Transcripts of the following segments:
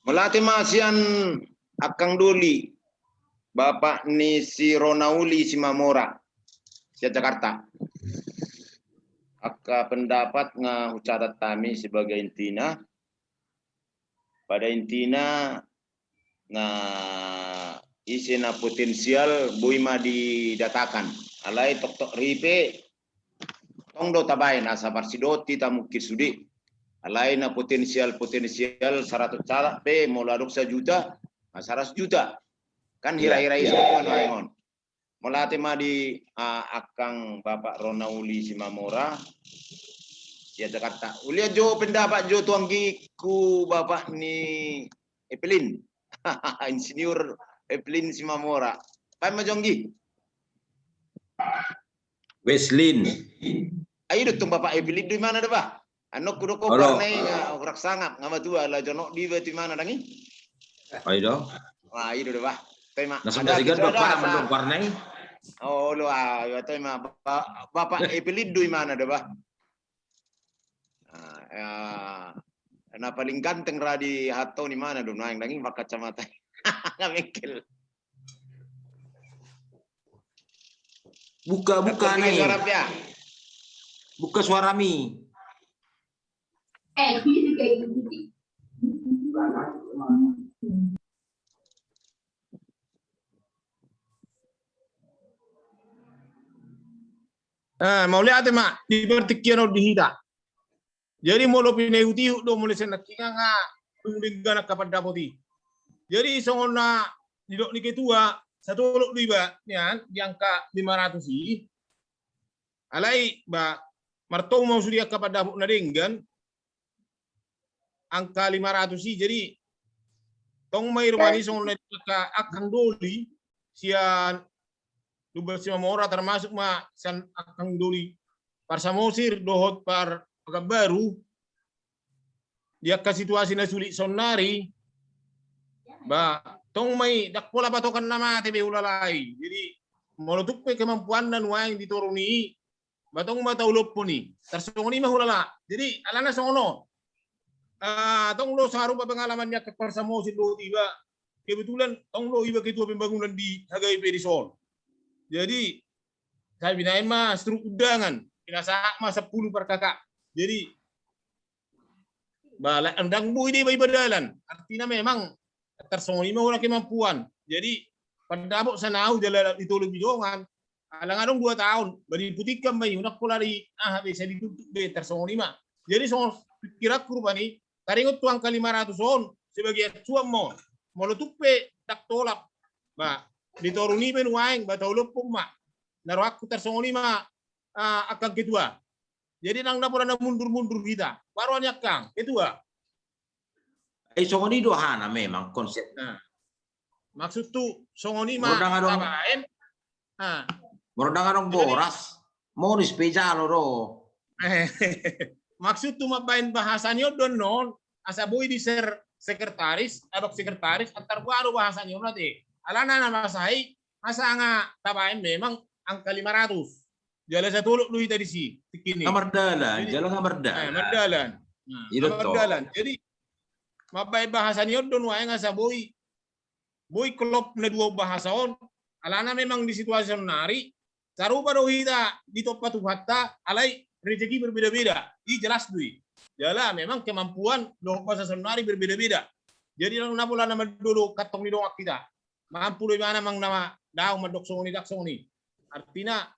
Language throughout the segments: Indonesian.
Melati masian akang duli Bapak ni si Ronauli Simamora si Jakarta. Aka pendapat nga ucadat kami sebagai intina pada intina nga isi na potensial buima didatakan alai tok ripe tong do tabay nasa barsidoti tamukir sudi alai na potensial 100 cara pe moladok 1 juta 100 juta kan hira-hira iso kan molate madi akang Bapak Ronauli Simamora ya Jakarta ulia jo pendapat jo tuanggi ku Bapak ni Evelyn Insinyur Evelyn Simamora pai majonggi Weslin. Ayo tung Bapak Evelyn di mana dah bah? Anok kudo ko parnai rak sangap ngama tua la jono di beti mana dangi? Ayo dong. Wah, itu dah bah. Tema ada tiga dok para parnai. Oh, lo ya tema Bapak Evelyn di mana dah bah? Nah, paling ganteng radi hatau di mana dong? Yang dangi pakai kacamata. Ngamikil. Buka nih. Buka suara mi. Mau lihat mak di pertikian di hida. Jadi mau pinai uti do mulai senak kinga nga tunggana kapan dapoti. Jadi songona didok ni ketua satu lok liba nian di angka 500 sih. Alai ba martong mau sudia kapan dapot na denggan angka 500 sih. Jadi tong mai rumani songona ka akang doli sian Lubas Simamora termasuk ma san akang doli parsamosir dohot par agak baru dia ke situasi na sulit sonari ba tong mai dak pola patokan nama tebe ulalai jadi molotuk pe kemampuan dan waing dituruni ba tong ma taulop puni tersongoni mah ulala jadi alana songono tong lo sarupa pengalamannya ke parsamosir do tiba kebetulan tong lo iba ketua pembangunan di Hagai Pedison. Jadi saya binain mah struk undangan pinasa mah 10 per kakak. Jadi bala endang bu ini badalan. Artinya memang tersongoni mah orang kemampuan. Jadi pada abok sanau jalan itu lebih jongan. Alang-alang 2 tahun bari putikan mai unak polari bisa ditutup be tersongoni mah. Jadi song kira kurbani taringot tuang kali 500 on sebagai cuam mo. Molotupe tak tolak. Ba ditoruni ben waing batau lopong mak naro aku tersongoni mak akan ketua jadi nang dapur anda mundur kita baru hanya kang ketua songoni dohana memang konsep maksud tuh songoni mak ngapain merodang boras mau spesial lo maksud tuh mapain bahasanya donon asa boy di sekretaris adok sekretaris antar baru bahasanya nanti alana nama saya masa nga tabain memang angka 500 jalan saya tuluk lu tadi sih tikini ngamardalan jalan ngamardalan jadi mabai bahasa niyo don wae nga sa boy klop na 2 bahasa on alana memang di situasi nari sarupa do hita di topat hatta alai rezeki berbeda-beda i jelas dui jala memang kemampuan do bahasa nari berbeda-beda jadi nang napula nama dulu katong ni doang kita mampu lebih mana mang nama daw madok songoni dak songoni artinya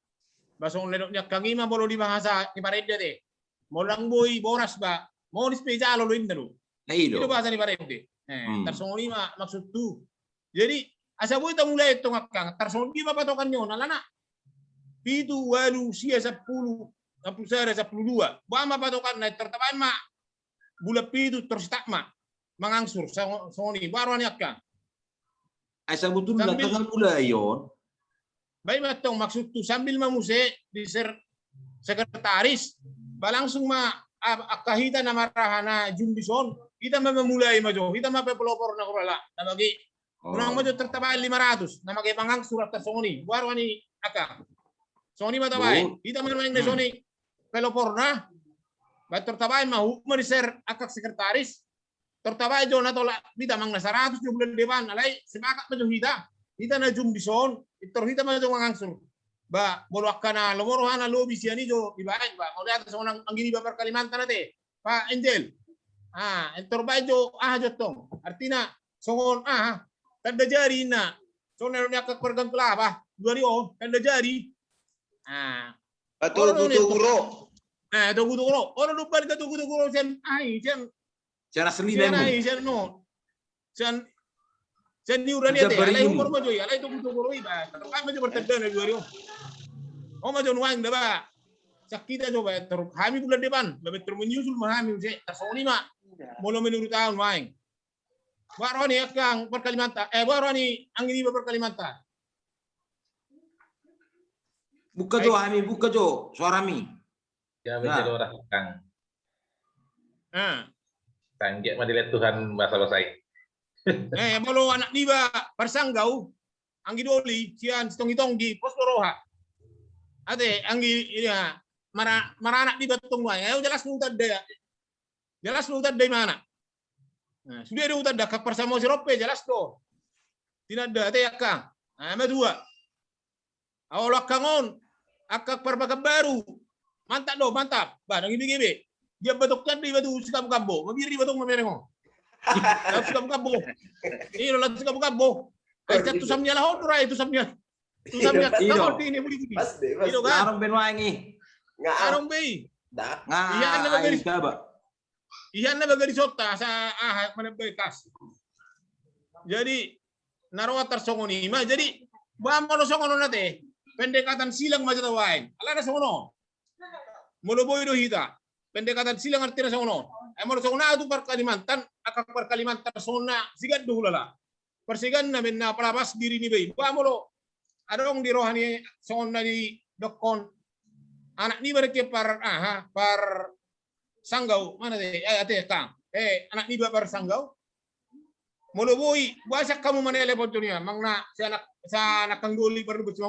basong ledoknya kangi mah bolo di bahasa di parede deh mau lang boy boras ba mau di spesial lo indero itu bahasa di parede tersongoni mah maksud tuh jadi asa boy ta mulai itu ngakang tersongoni ba patokannya nalana itu walu sia 10 saya 12 ba ma patokan na tertapan mah bulat itu terus tak mah mangangsur songoni baru anyakang asa betul datang mulai yon. Baik matong maksud tu sambil mamuse di sekretaris balangsung ma akahita na marahana jundison kita memulai majo kita ma pelopor na kurala na bagi unang majo tertabay 500 na magi pangang surat tersongoni baru ani aka songoni matabay kita manuang na songoni pelopor na batur tabay ma hukma di akak sekretaris tertawa jo na tolak kita mang na 100 yung bulan depan alay sepakat ma jo hita na jum bison itor hita ma jo mangangsur ba bolak kana lomoro hana lobi siani jo ibaay ba mo data sa unang ang gini ba per Kalimantan nate pa Angel entor ba jo jotong artina songon tanda jari na so meron niya kakwargang klaba duari tanda jari Tuguro. Tuguro orang lupa ka tuguro sen sen Cara selina mo. sen no sen ni urani ate alay umur mo joy alay tuguro iba kami mo bertanda na duari ma jo nuang ba sakita jo ba kami bulan depan lebih menyusul mahami se tasoni ma molo menurut tahun main baru ni akang per Kalimantan baru ni ang ini per Kalimantan Buka jo Hami, buka jo suara mi. Ya menjadi orang Kang. Tanggap melihat Tuhan masa selesai. Kalau anak niba persanggau, anggi doli, sian setong-itong di pos Loroha. Ate, anggi ya maranak niba tungguan. Ayo jelas nutad daya. Jelas nutad dari mana? Sudah ada utad dah bersama si Rope jelas tuh. Tidak ada ate akang. Dua. Awal kangon akak perbagam baru. Mantap. Bah, nang gibi-gibi. Dia batukkan di batu sekam-kambo. Mabiri batuk mamereng. Sekam-kambo. Ini lo sekam-kambo. Ay satu samnya lah ora itu samnya. Tu samnya tahun ini budi-budi. Itu kan. Arong benwangi. Arong be. Iyan na bagay ba? Iyan na bagay sota sa mana bekas. Jadi naruh tersongoni mah jadi ba mo songono nate. Pendekatan silang majatawain. Ala na songono. Moloboy do hita. Pendekatan silang artinya songono. Mo songono atu per Kalimantan, akak per Kalimantan sona sigad do hulala. Persigan na men na palabas diri ni bay. Ba mo adong di rohani songono di dokon. Anak ni mereka par sanggau mana deh? Ate kang. Anak ni par sanggau. Moloboy, basak kamu mana telepon dunia. Mangna sa anak kangguli perlu bercuma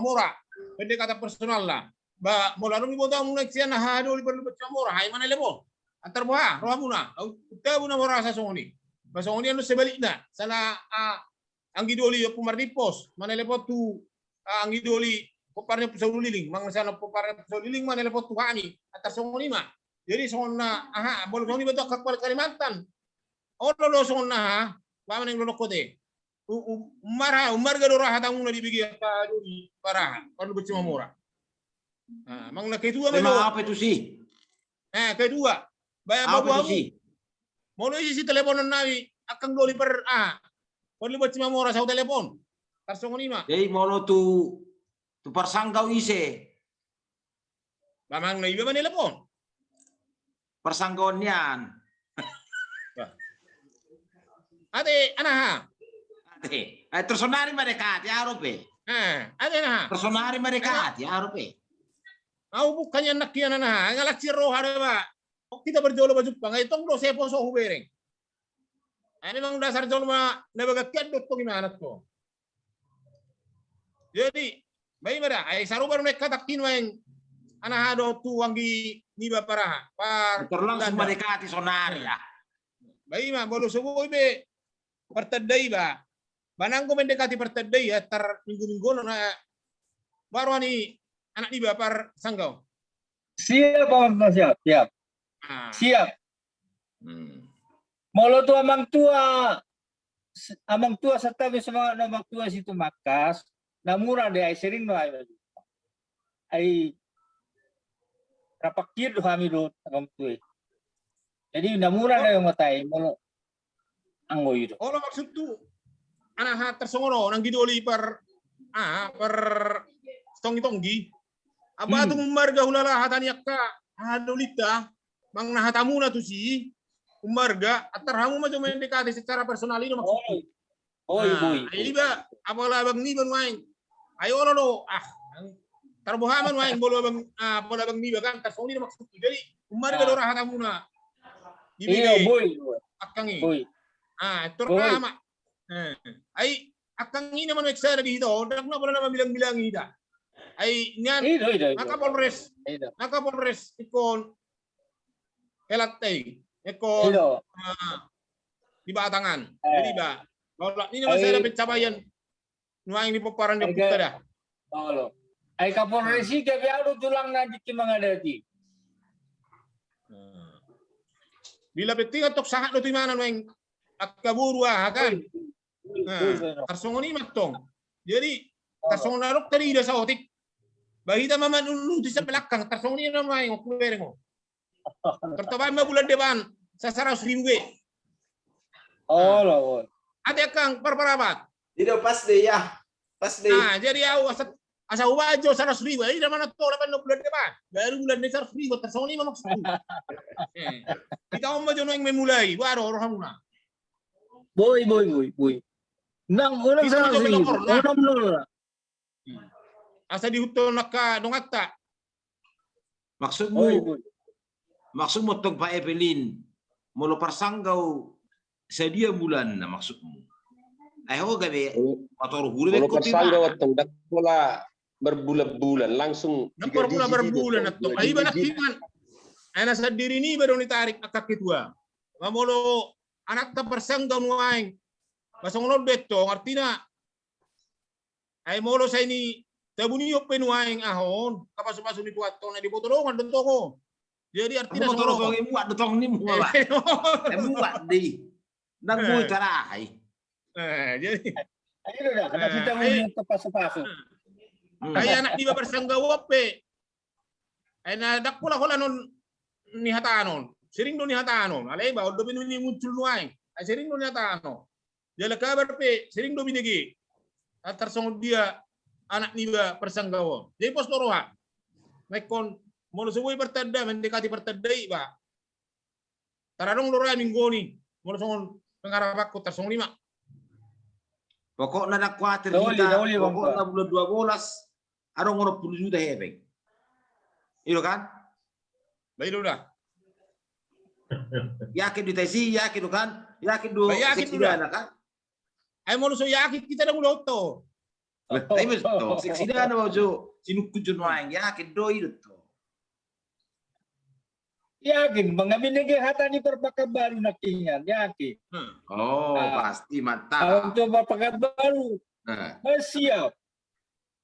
pendekatan personal lah. Ba molarong ibo tahu mulai siya na hadol perlu bercuma hay mana telepon. Antar buah, roh muna. Utabu na mora sa songoni. Ba songoni anu sebalik na. Sana ang gidoli pumardipos. Mana telepon tu ang gidoli poparnya pusau liling. Mang sana poparnya pusau liling mana telepon tu kami. Antar songoni mah. Jadi songona boleh songoni betul kakak Kalimantan. Lo songona ba mana yang lo kote. Umar gado rahat ang muna dibigi pa duri para perlu bercuma murah. Mang na kedua Memang apa itu sih? Kedua. Bayar bawa aku. Mau isi teleponan nabi akan doli per perlu bercuma murah sa telepon. Tarsong lima. Jadi mau tu persanggau ise. Mang na iba man telepon. Persanggauan yan. Ate Personari mereka ya Rope. Ate Personari mereka ya Rope. Bukannya nak kian ngalak siro ba. Kita berjolo baju pang itong do sepo so hubereng. Memang dasar jolo na bagakyan dot gimana to. Jadi, bayi mara ay saru baru mereka takin wang anahado tu wangi niba para. Terlangsung mereka ti sonari ya. Bayi mah bolu subuh be pertedai ba. Banang ko mendekati pertedai ya minggu-minggu na baru ani anak niba par sanggau. Siap, Pak siap. Siap. Molo tu amang tua serta bersama amang tua situ makas, namura de ai sering no ai rapakir do kami do amang tua. Jadi namura na yung matay molo anggoy do. Olo maksud tu anak tersongono nang gidoli per tonggi. Aba tu marga hulala hataniak ka hadolita mang nahatamuna tu si umarga atarhamu ma cuma mendekati secara personal ini maksud. Boy. Ini ba apalah bang ni ban wain. Ayo lo tarbohaman wain bolo bang bola bang ni kan tersoni maksud. Jadi umarga do rahatamuna. Iya boy. Akangi. Boy. Terutama. Ay akang ini naman eksena dito. Dak na pala naman bilang-bilang ida. Ay niyan nakapolres ikon elatay ikon di bawah tangan. Jadi kalau ini saya dapat capaian nuang di paparan dia putar dah. Oh, ay Kapolresi kabiado tulang na di mangadati. Bila beting atok sangat lo mana nuang akaburu kan. Tarsongon ini matong. Jadi tarsongon narok tadi ida sa otik. Bahita mama dulu di sa belakang tarsongon ini namanya ngokluwer mo. Pertama bulan depan sa 100.000. Oh, lo. Ada kang perparabat. Tidak pas deh ya. Pas deh. Nah, jadi aku asa uwajo 100.000. Ini mana to lapan bulan depan. Baru bulan depan 100.000 tarsongon ini maksud. Kita mau jono yang memulai baru orang muna. Boy. Nang unang Bisa sa mo jono lokor, nah. unang nula. Asa dihuto naka dongata. Boy. Maksudmu tong Pak Evelyn, molo parsanggaw sa dia bulan na maksudmu. Ay ho gabi motor hulu Kalau persangga watong dakula berbulan-bulan langsung Berbulan atau ay ba nakiman. Ay nasa diri ni baru ditarik akak kedua. Mamolo anak ta persanggaw nuaing. Masongonod beto artina ay molo sa ini tabuniyo penuaing ahon kapaso-paso ni tuato na di botolongan dento ko. Jadi artinya motor ko imuat dotong ni mo ba. Imuat di. Nang mo taray. Jadi Ayun na, kada kita mo yung kapaso-paso. ay anak di ba persanggaw pe. Ay na dakula ko non ni hatanon. Sering do ni hatanon. Alay ba odo binu ni muncul nuaing. Ay sering do ni hatanon. Jala kabar pe sering do binigi. Atar songod dia anak ni ba persanggaw. Jadi pos toroha. Mekon molo suwi pertada mendekati pertadai ba. Taradong lora minggu ni. Molo songon pengarap aku tarsong 5. Pokok na nakwater Dawali, kita, dawali, pokok Bang. na bulan 12, arong ngono 10 juta hebeng. Ilo kan? Baik dah. Yakin di tesi, yakin kan? Yakin do Yakin seksi udah. dana kan? Ay molo so yakit kita na mulo to. Tapi betul, seksi dana mo jo sinukujun waeng yakin do ilo to. Yakin, mga binigay hata ni Perpakabalu na kinyan, yakin. Oh, pasti Ang mantap. to Perpakabalu, siap.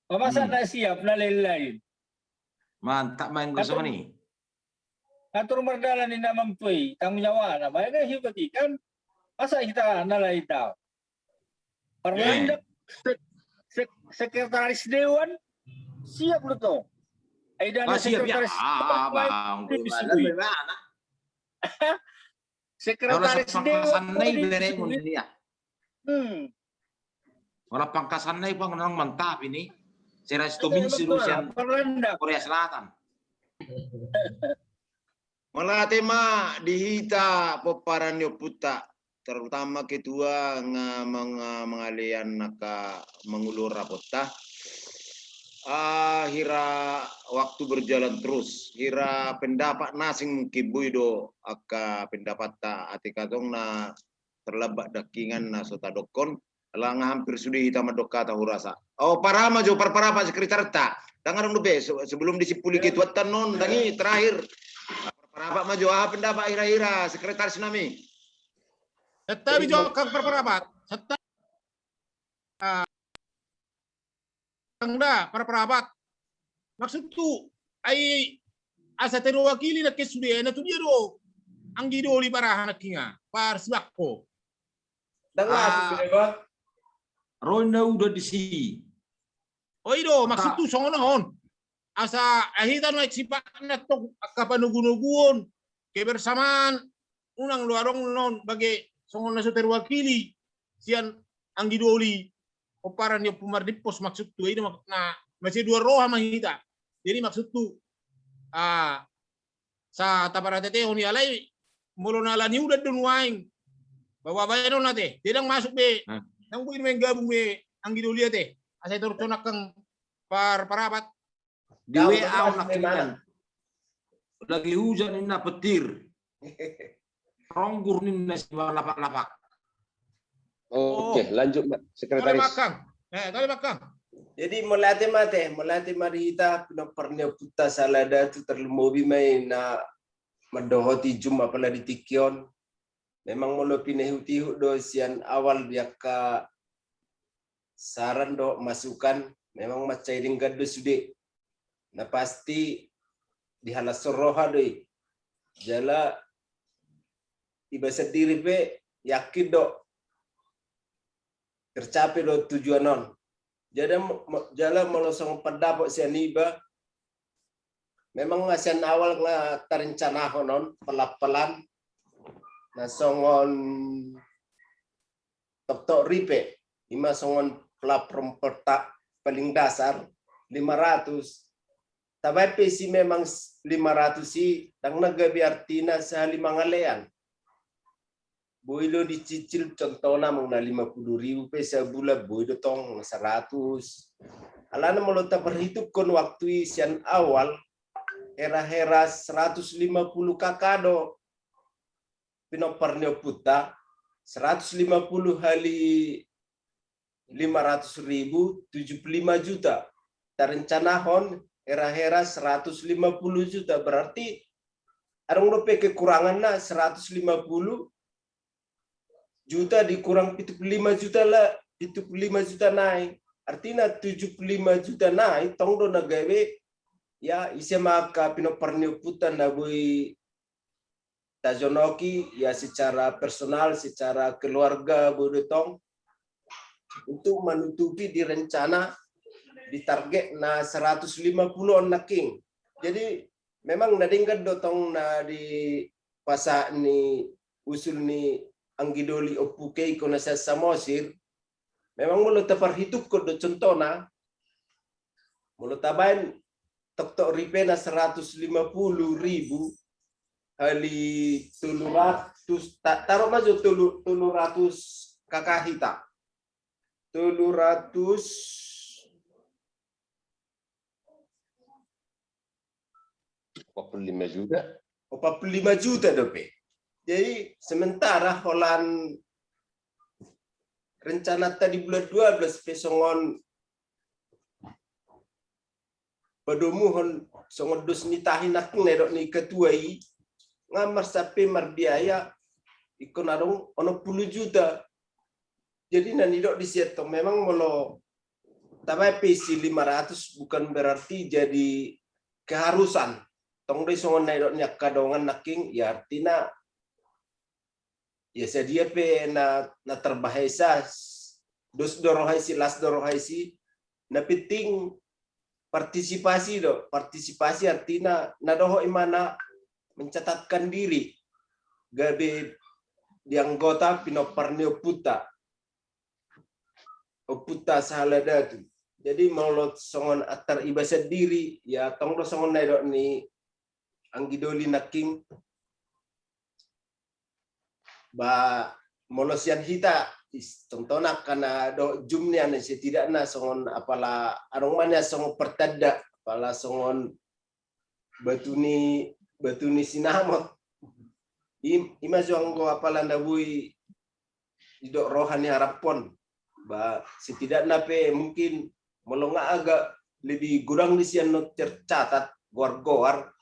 Pamasa na siap na lain-lain. Mantap main gusto ni. Atur mardala ni namang tuay, tanggung jawab na. Bayan na hibati kan, masa kita nalay daw. Parlandak, sekretaris Dewan, siap lo to. Ay dana Siap ya. sekretaris Bang. Bagaimana? Kalau sekretaris pangkasan Dewan. nai bere mo niya. Hmm. Wala pangkasan nai pang nang mantap ini. Sira Stomin Rusian Parlandak. Korea Selatan. Malatema dihita paparan yo puta terutama ketua nga mengalian naka mengulur rapota. Hira waktu berjalan terus. Hira pendapat nasing kibuido aka pendapat ta atikatong na terlebat dakingan na sotadokon. Lang hampir sudah hitam doka tahu rasa. Oh parama jo parapa sekretar ta. Tangan dong be sebelum disipuli ketuatan non dangi terakhir. Parapa maju pendapat hira-hira sekretaris nami. Tetapi jo kang perparapat. Seta Anda perparapat. Maksud tu ay asa terwakili na kesudian na tu dia do. Ang gidoli para hanakinga. Par sibakko. Dengar ba? Ronda udah di si. Oido maksud tu songonon. Asa ahitan na sipak na to kapanugunuguon kebersamaan unang luarong non bagi songon na sa terwakili siyan ang gidoli o para niyo pumardipos maksud tu ini na masih dua roha mahita. Jadi maksud tu sa taparatete ni alay mulo na la ni udah dunwaing bawa bayan nate tidak masuk be nang buin main gabung be ang gidoli ate asa turtonak kang parapat Di WA nakinan. Lagi hujan ini na petir. Ronggur ini na si lapak-lapak. Oke, lanjut Mbak Sekretaris. Tali bakang. Jadi melati marita pinaparnya puta salada tu terlemobi mai na mendohoti jumpa pala di tikion memang molo pinehu-tihu do sian awal dia ka saran do masukan memang macairing gado sude na pasti dihalas soroha doi jala iba sendiri be yakin do tercapai do tujuan non jadi jala melosong pendapat sian iba memang ngasian awal nga terencana honon pelan-pelan na songon tok ripe ima songon platform pertak paling dasar 500 tapi si memang 500 si tang nagabi artina sa 5 ngalean boilo dicicil contohnya mengna 50.000 pesa bulan boilo tong 100 alana melota perhitung kon waktu sian awal hera 150 kakado pinoparnyo puta 150 kali 500.000 75 juta terencanahon hera 150 juta berarti arang dope kekurangan na 150 juta dikurang 75 juta lah 75 juta naik artinya 75 juta naik tong do nagawe ya isi maka pinoparnyo puta na boy tajonoki ya secara personal, secara keluarga bodotong untuk menutupi di rencana di target na 150 on naking. Jadi memang nadingkan dotong na di pasa ni usul ni anggidoli opuke iko na sa samosir. Memang mulo taparhituk ko do contohna mulo tabain tok ripe na 150.000 kali 300 taruh maju 300 kakahita 300 45 juta. 45 juta dope. Jadi sementara holan rencana tadi bulan 12 pesongon padomuhon songon dos nitahin nak nedok ni ketuai ngamar sape marbiaya ikon arong ono 10 juta. Jadi nani dok disieto memang molo tapi PC 500 bukan berarti jadi keharusan. Tong dei songon nedok nyak kadongan naking ya artina ya sedia pe na terbahasa dos dorohaisi las dorohaisi na penting partisipasi do partisipasi artinya nadoho imana mencatatkan diri gabe di anggota pinoparnio puta oputa sahalada tu jadi mau songon atar ibasa diri ya tong do songon naidok ni anggidoli naking ba molosian hita contohnya karena do jumnya nih setidaknya songon apalah arong mana songon pertada apalah songon batuni sinamot ima juang go apalah ndabui idok rohani harapon ba setidaknya pe mungkin melonga agak lebih kurang di sian not tercatat gor-gor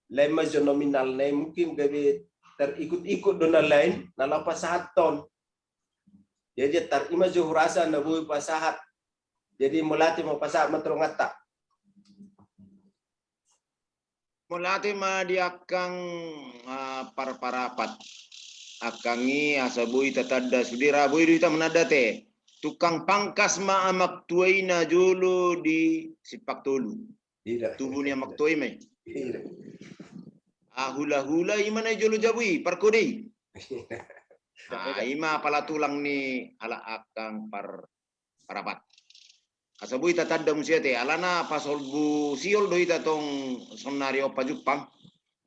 lain majo nominal nih mungkin gabe terikut-ikut dona lain nalapa sahaton. Jadi tar ima jo rasa na bui pasahat. Jadi mulati mo pasahat matrongata. Mulati ma diakang parparapat. Akangi asabui tatada sudira bui duita menadate. Tukang pangkas ma amak tuaina julu di sipak tolu. Tubuhnya amak tuai mai. Hula-hula imana julu jabui parkodi. Ima pala tulang ni ala akang parapat. Asabui tatanda musiate alana pasolbu siol doi tatong sonari opa Jepang.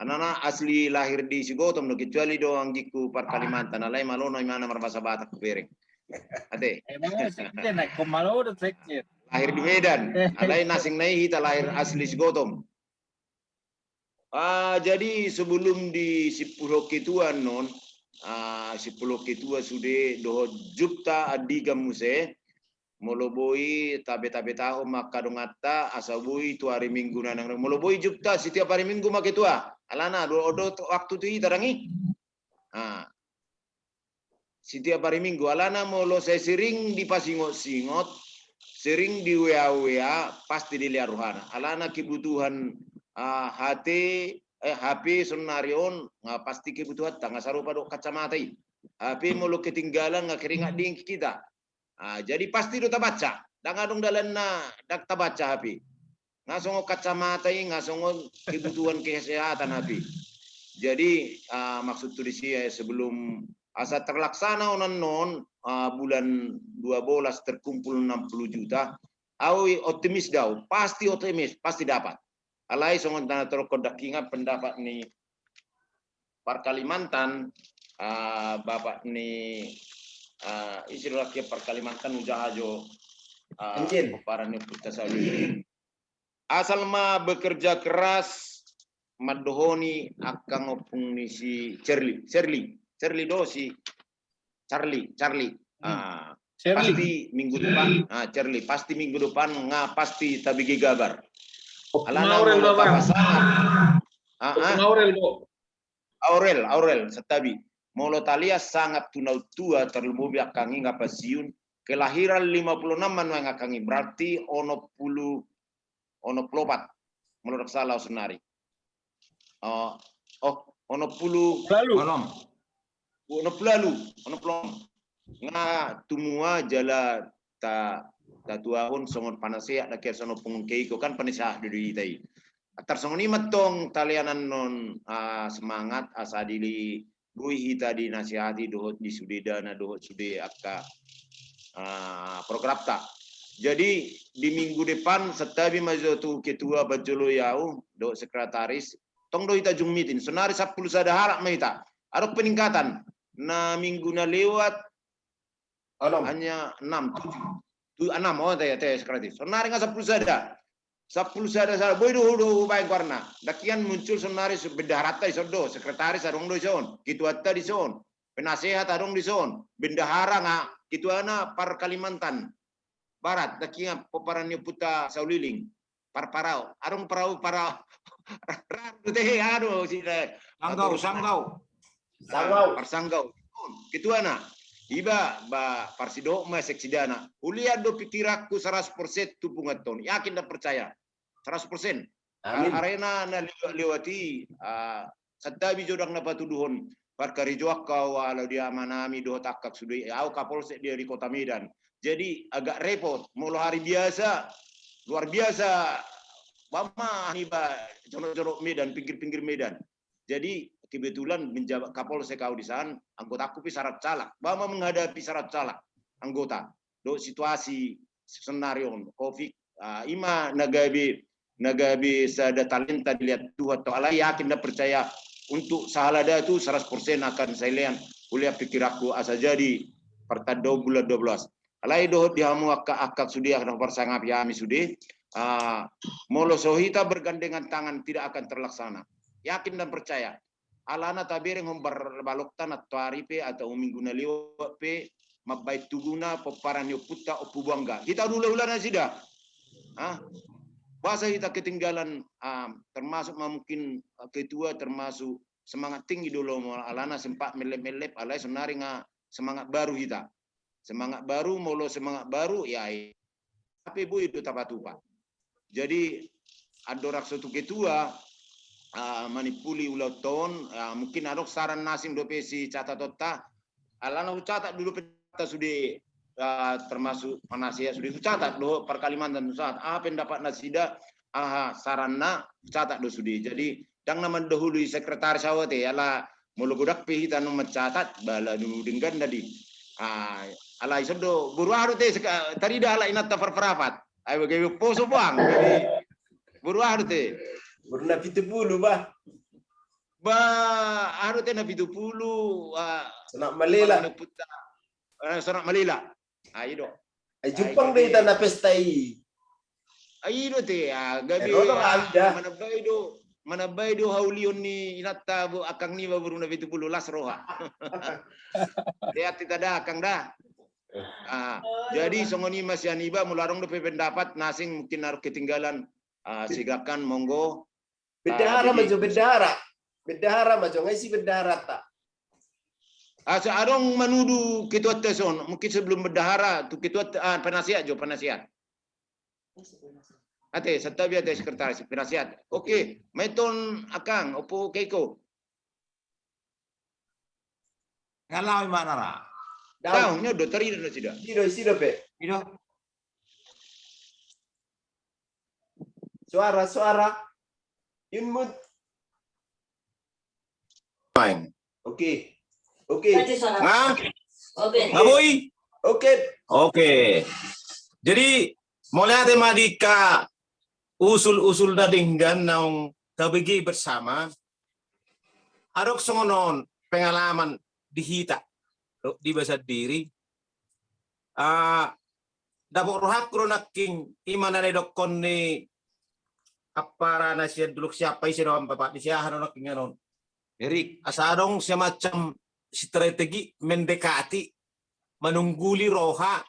Anana asli lahir di Sigotom no kecuali do anggiku par Kalimantan alai malono imana marbasa batak pereng. Ate. Emang sikit naik komalo udah sikit. Lahir di Medan, alai nasing nai hita lahir asli Sigotom. Jadi sebelum di Sipuro Kituan non, Sipuro Kitua sudah doh jupta adiga muse, moloboi tabe-tabe tahu maka dongata asabui tu hari Minggu nanang moloboi jupta setiap hari Minggu maketua. Alana do waktu tu itarangi. setiap hari Minggu. Alana molo saya sering dipasingot-singot, sering di WA, pasti dilihat rohana. Alana kebutuhan HP sonarion pasti kebutuhan tangga sarupa do kacamata i. HP molo ketinggalan nggak keringat ding kita. Jadi pasti do baca. Dangadong dalan na dakta baca HP. Ngasongo kacamata i, ngasongo kebutuhan kesehatan HP. Jadi maksud tu di sini sebelum asa terlaksana non bulan 12 terkumpul 60 juta. Au optimis dau, pasti optimis, pasti dapat. Alai songon tanah terkodak ingat pendapat ni Par Kalimantan, bapak ni istilah ke Par Kalimantan ujahajo paran putra saudi. Asal ma bekerja keras madohoni akan opung ni si Charlie dosi Charlie. Pasti minggu depan, Charlie pasti minggu depan pasti tabigi gabar. Alana molo Aurel setabi. Molo talia sangat tunau tua terlebih akangi ngapasiun kelahiran 56 manuang akangi berarti ono plopat menurut salah senari. Ono puluh nga tumua jala ta tuahun songon panasea na kaya sono pungkei ko kan panisa diri tay. Atar songon ni matong talianan non semangat asadili bui hita di nasihati dohot di sudeda na dohot sude akka prograpta. Jadi di minggu depan setabi mazotu ketua bajolo yau do sekretaris tong do hita jungmitin sonari 10 sada harak mahita. Ada peningkatan na minggu na lewat hanya 6 sekretaris. Sonari nga 10 sada. 10 sada boy do baik warna. Dakian muncul sonari bendahara tai sodo sekretaris adong do ison, kituata di son, penasehat adong di son, bendahara nga kituana Par Kalimantan Barat dakian poparannya puta sauliling parau adong parau teh ado si sanggau kituana iba ba parsido ma seksidana ulian do pikiraku 100% tu pungaton yakin dan percaya 100%. Arena na lewati sadabi jodang na patuduhon parkarijoak walau dia manami do takak sudai au kapolsek dia di Kota Medan. Jadi agak repot mulu hari biasa luar biasa mama hiba jorok Medan pinggir-pinggir Medan. Jadi kebetulan menjabat Kapolsek kau di sana anggota aku syarat calak mama menghadapi syarat calak anggota do situasi senario Covid ima nagabi sada talenta dilihat Tuhan atau Allah yakin dan percaya untuk sahalada itu 100% akan saya lihat kuliah pikir aku asa jadi pertanda bulan 12. Alai dohot dihamu akak sudi akan bersangap yami sudi. Molo sohita bergandengan tangan tidak akan terlaksana. Yakin dan percaya. Alana tabireng balok tanah tuaripe atau minggu na liwat pe mabait tuguna peparan yo puta opu bangga. Kita dulu na sida. Bahasa kita ketinggalan termasuk mungkin ketua termasuk semangat tinggi dulu alana sempat melep-melep alai senari semangat baru kita. Semangat baru molo semangat baru ya tapi bu itu tapatupa. Jadi ada raksutu ketua manipuli uloton mungkin ada saran nasim do pesi catatota alana catat dulu peta sudah termasuk panasya sudah catat do per Kalimantan saat pendapat nasida saranna catat do sudah. Jadi dang nama dahulu sekretaris awate ala mulu budak pi kita no mencatat bala dulu dengan tadi ala isodo buru haru teh tadi dah ala inat perperapat ayo bagi poso bang jadi buru haru teh buru na 70 bah haru teh na 70 senak malela senak malela ayo do Jepang deh tanah pesta i ayo teh gabi mana baido haulion ni inata bu akang ni baru na 70 las roha lihat tidak ada akang dah. Jadi songoni Mas Yaniba mularong do pendapat nasing mungkin harus ketinggalan sigakan monggo bendahara maju bendahara maju ngisi bendahara tak Asa arong menuduh ketua teson, mungkin sebelum bendahara tu ketua penasihat jo penasihat. Ate setabi ate sekretaris penasihat. Oke, meton akang opo keiko. Ngalau mana ra? Tahu nyodo teri do sida. Siro pe. Ido. Suara. Inmut. Main. Oke. Nah, Oke. Ngaboy. Oke. Oke. Jadi mulai ate madika usul-usul dadinggan naung kabegi bersama arok songonon pengalaman dihita di bahasa diri dapok rohak kronaking imana ne dokon ni apara na siya duluk siapa isi doang bapak di siya hanon kinganon Erik. asadong semacam strategi mendekati menungguli roha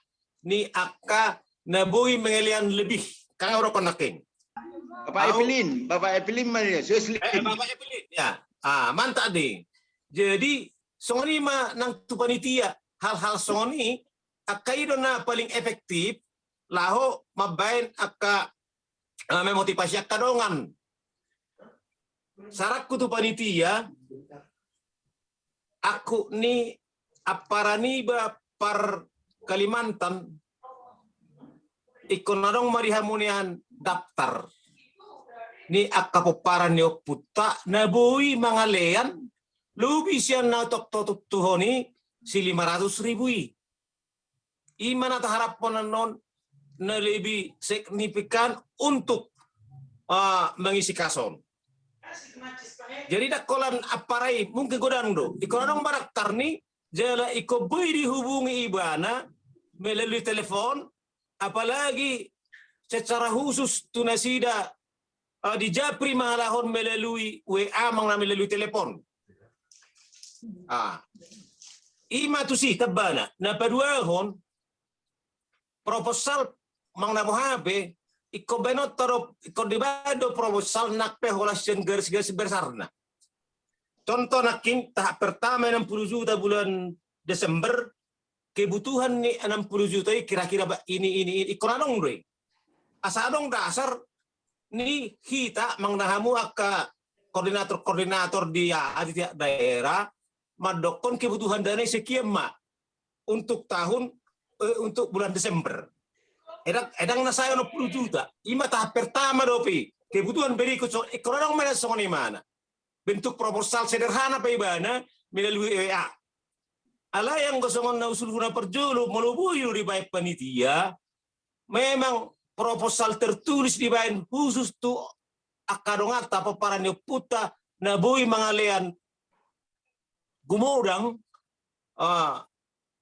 ni akka naboy mengelian lebih kang oro konaking Bapak Evelyn mana? Bapak Evelyn ya mantap deh. Jadi songoni ma nang tu panitia hal-hal songoni akai na paling efektif laho mabain akka memotivasi akka dongan. Sarakku tu panitia aku ni aparani ba par Kalimantan ikon nadong marihamunian daftar ni akka poparan yo puta nabuhi mangalean lubi siya na tok tuhoni si 500,000 imana taharap po non na lebih signifikan untuk mengisi kason. Jadi dakolan aparai mungkin godang do ikonong baraktar ni jala iko boy dihubungi ibana melalui telepon apalagi secara khusus tunasida di Japri mahalahon melalui WA mang melalui telepon. Ima tu sih tabana na paduahon proposal mang na mohabe iko benot taro iko dibado proposal nakpe holasyen garis-garis bersarna. Contoh naking tahap pertama 60 juta bulan Desember, kebutuhan nih 60 juta kira-kira ini ikonanong doy. Asadong dasar nih kita mangnahamu akka koordinator di tiap daerah madokon kebutuhan dana sekian untuk tahun untuk bulan Desember. Edang nasaya 60 juta. Ima tahap pertama dopi kebutuhan berikut ikonanong mana songoni mana. Bentuk proposal sederhana pa ibana melalui WA. Ala yang gosongon na usul guna perjulu melubuyu di baik panitia memang proposal tertulis di baik khusus tu akadongata paparan yo puta na boy mangalean gumudang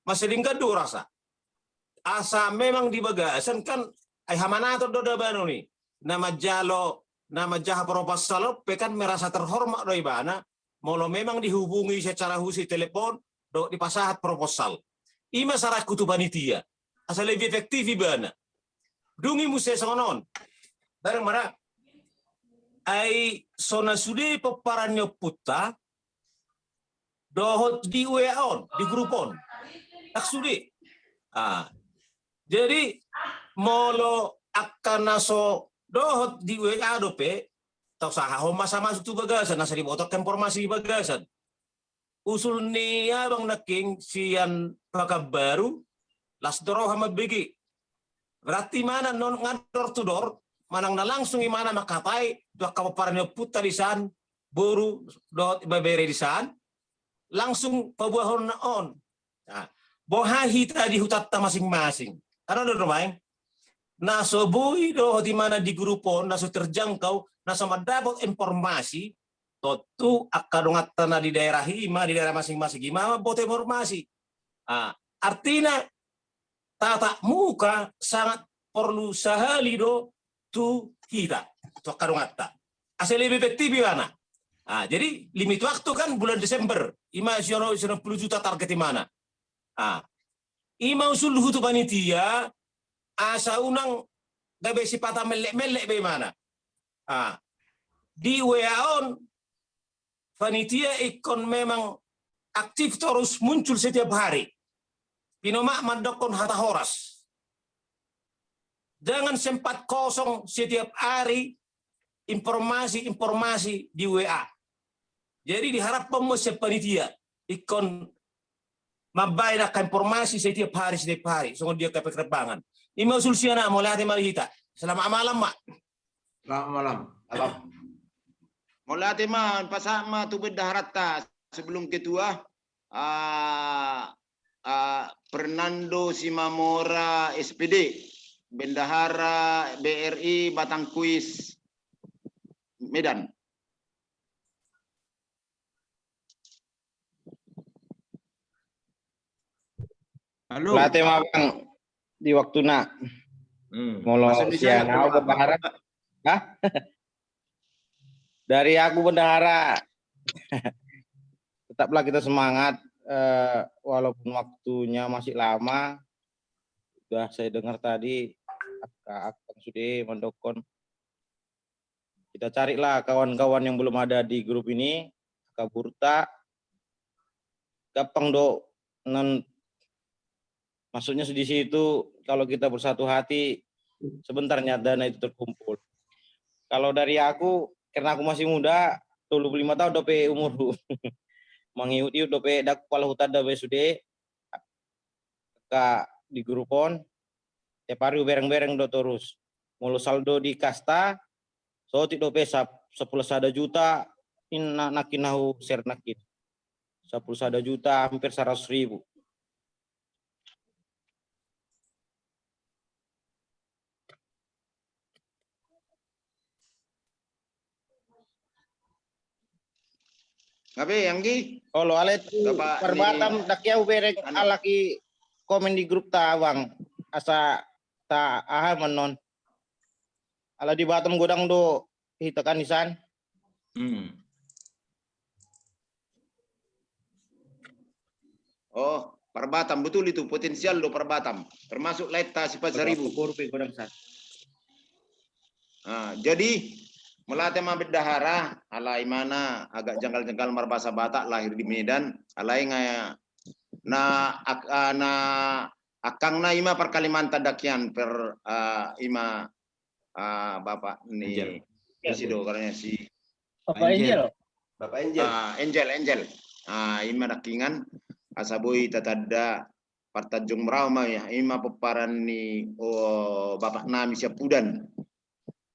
maselingkan do rasa asa memang di bagasan kan ay hamanato do dabano ni nama jaha proposal pekan merasa terhormat do ibana molo memang dihubungi secara khusus telepon do dipasahat proposal ima saraku tu panitia asal lebih efektif ibana dungi muse songon bareng mana ai sona sude paparanyo puta dohot di WA on di grupon tak sude jadi molo akan naso dohot di WA dope tau saha homa sama tu bagasan nasa dibotok informasi bagasan usul niya bang naking siyan pakabaru las doro hama begi berarti mana non ngador to door manang na langsung imana makapai dua kapaparan puta di san boru dohot babere di san langsung pabuahon na on boha hita di hutatta masing-masing ano do main naso boy do di mana di grupon naso terjangkau naso madapat informasi totu akadongatta na di daerah hima di daerah masing-masing hima bote informasi artinya tata muka sangat perlu sahali do tu kita tu akadongatta asal lebih efektif mana jadi limit waktu kan bulan Desember ima 10 juta target di mana ima usul hutu panitia asa unang gabe sipata melek bagaimana di WA on panitia ikon memang aktif terus muncul setiap hari. Pinomak mandokon hata horas. Jangan sempat kosong setiap hari informasi-informasi di WA. Jadi diharapkan mesti panitia ikon mabayar informasi setiap hari. Soalnya dia ke penerbangan. Ini usul siana mulai hati malihita. Selamat malam, Mak. Selamat malam. Mula teman pasama tu berdaharata sebelum ketua Fernando Simamora SPD Bendahara BRI Batangkuis Medan. Halo. Latih Bang di waktu nak molo Bahasa Indonesia siang ya, aku bendahara. Hah? Dari aku bendahara. Tetaplah kita semangat walaupun waktunya masih lama. Sudah saya dengar tadi Akang sudah mendokon. Kita carilah kawan-kawan yang belum ada di grup ini, Kak Burta. Gampang do maksudnya di situ kalau kita bersatu hati sebentarnya dana itu terkumpul. Kalau dari aku karena aku masih muda 25 tahun dope umurku. Mengikuti dope dak kepala hutan dope sude Kak di grupon tiap hari bereng-bereng do terus. Mulu saldo di kasta so ti dope 10 sada juta nakin nahu share nakin. 10 sada juta hampir 100.000. Ngabe yang gi? Kalau alet Bapak perbatam dak yau bereng anu. alaki komen di grup ta bang asa ta aha menon ala di Batam godang do hitakan isan. Oh, Perbatam betul itu potensial do Perbatam. Termasuk Leta sifat 1000. Godang san. Nah, jadi melatih mah berdahara alai mana agak janggal-janggal marbasa Batak lahir di Medan alai ngaya akang na ima per Kalimantan dakian per ima bapak ini si do karena si Bapak Angel. Bapak Angel. Angel ima dakingan asabui tatada partajung merama ya ima peparan ni bapak nami Siapudan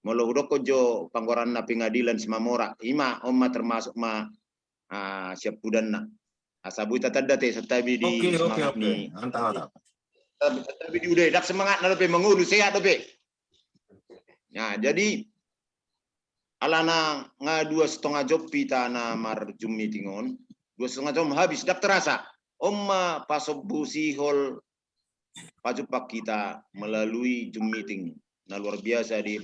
molo udoko jo panggoran na pengadilan Simamora ima omma termasuk ma Siapudan na asabui tatada te setabi di semangat ni Mantap. tapi di udah dak semangat na dope mengurus sehat dope. Nah, jadi alana nga 2,5 job pita na marjum meetingon 2,5 jam habis dak terasa omma pasobu sihol pajupak kita melalui Zoom meeting na luar biasa di